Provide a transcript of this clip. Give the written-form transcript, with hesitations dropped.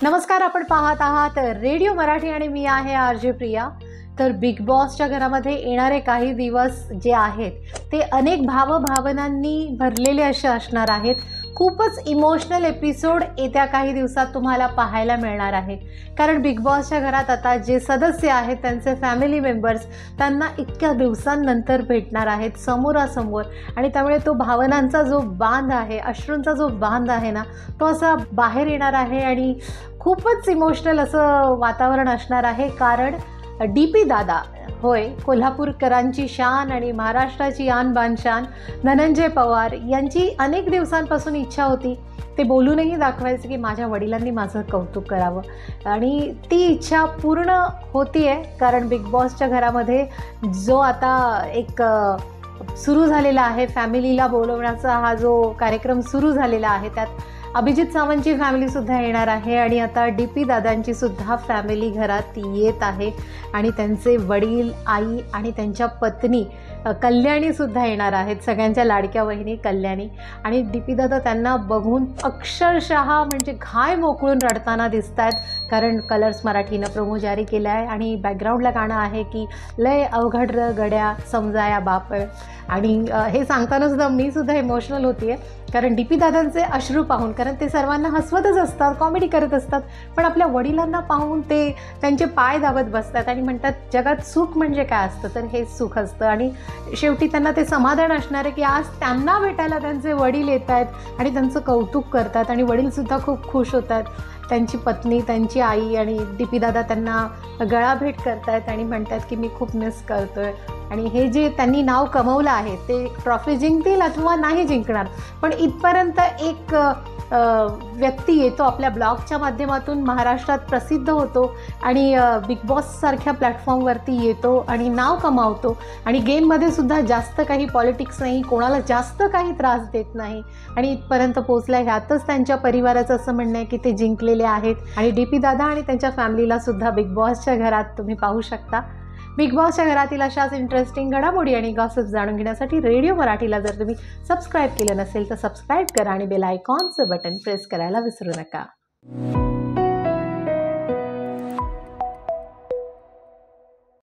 नमस्कार, आपण पाहत आहात रेडिओ मराठी आणि मी आहे आरजे प्रिया। तर बिग बॉसच्या घरामध्ये येणारे काही दिवस जे आहेत ते अनेक भावभावनांनी भरलेले असे असणार आहेत। खूपच इमोशनल एपिसोड येत्या काही दिवसात तुम्हाला पाहायला मिळणार आहे, कारण बिग बॉसच्या घरात आता जे सदस्य आहेत त्यांचे फॅमिली मेंबर्स त्यांना इतक्या दिवसांनंतर भेटणार आहेत समोरासमोर, आणि त्यामुळे तो भावनांचा जो बांध आहे, अश्रूंचा जो बांध आहे ना, तो असा बाहेर येणार आहे आणि खूपच इमोशनल असं वातावरण असणार आहे। कारण DP दादा, होय, कोल्हापूरकरांची शान आणि महाराष्ट्राची आन बान शान धनंजय पवार यांची अनेक दिवसांपासून इच्छा होती ते बोलूनही दाखवायचं की माझ्या वडिलांनी माझं कौतुक करावं, आणि ती इच्छा पूर्ण होतीये। कारण बिग बॉसच्या घरामध्ये जो आता एक सुरू झालेला आहे, फॅमिलीला बोलवण्याचा हा जो कार्यक्रम सुरू झालेला आहे, त्यात अभिजित सावंतची फॅमिलीसुद्धा येणार आहे आणि आता DP दादांची सुद्धा फॅमिली घरात येत आहे, आणि त्यांचे वडील, आई आणि त्यांच्या पत्नी कल्याणीसुद्धा येणार आहेत, सगळ्यांच्या लाडक्या वहिनी कल्याणी। आणि DP दादा त्यांना बघून अक्षरशः म्हणजे घाय मोकळून रडताना दिसत आहेत, कारण कलर्स मराठीनं प्रोमो जारी केला आहे आणि बॅकग्राऊंडला गाणं आहे की लय अवघड र गड्या समजाया बाप। आणि हे सांगताना सुद्धा मी सुद्धा इमोशनल होती आहे, कारण DP दादांचे अश्रू पाहून, कारण ते सर्वांना हसवतच असतात, कॉमेडी करत असतात, पण आपल्या वडिलांना पाहून ते त्यांचे पाय दाबत बसतात आणि म्हणतात जगात सुख म्हणजे काय असतं, तर हे सुख असतं। आणि शेवटी त्यांना ते समाधान असणार आहे की आज त्यांना भेटायला त्यांचे वडील येत आहेत आणि त्यांचं कौतुक करतात, आणि वडीलसुद्धा खूप खुश होतात, त्यांची पत्नी, त्यांची आई आणि DP दादा त्यांना गळाभेट करतायत आणि म्हणतात की मी खूप मिस करतोय। आणि हे जे त्यांनी नाव कमवलं आहे ते ट्रॉफी जिंकतील अथवा नाही जिंकणार, पण इथपर्यंत एक व्यक्ती येतो, आपल्या ब्लॉगच्या माध्यमातून महाराष्ट्रात प्रसिद्ध होतो आणि बिग बॉससारख्या प्लॅटफॉर्मवरती येतो आणि नाव कमावतो, आणि गेममध्ये सुद्धा जास्त काही पॉलिटिक्स नाही, कोणाला जास्त काही त्रास देत नाही, आणि इथपर्यंत पोचला। ह्यातच त्यांच्या परिवाराचं असं म्हणणं आहे की ते जिंकलेले आहेत। आणि DP दादा आणि त्यांच्या फॅमिलीला सुद्धा बिग बॉसच्या घरात तुम्ही पाहू शकता। बिग बॉसच्या घरातील अशाच इंटरेस्टिंग घडामोडी आणि गॉसिप जाणून घेण्यासाठी रेडिओ मराठीला जर तुम्ही सबस्क्राईब केलं नसेल तर सबस्क्राईब करा आणि बेल आयकॉनचं बटन प्रेस करायला विसरू नका।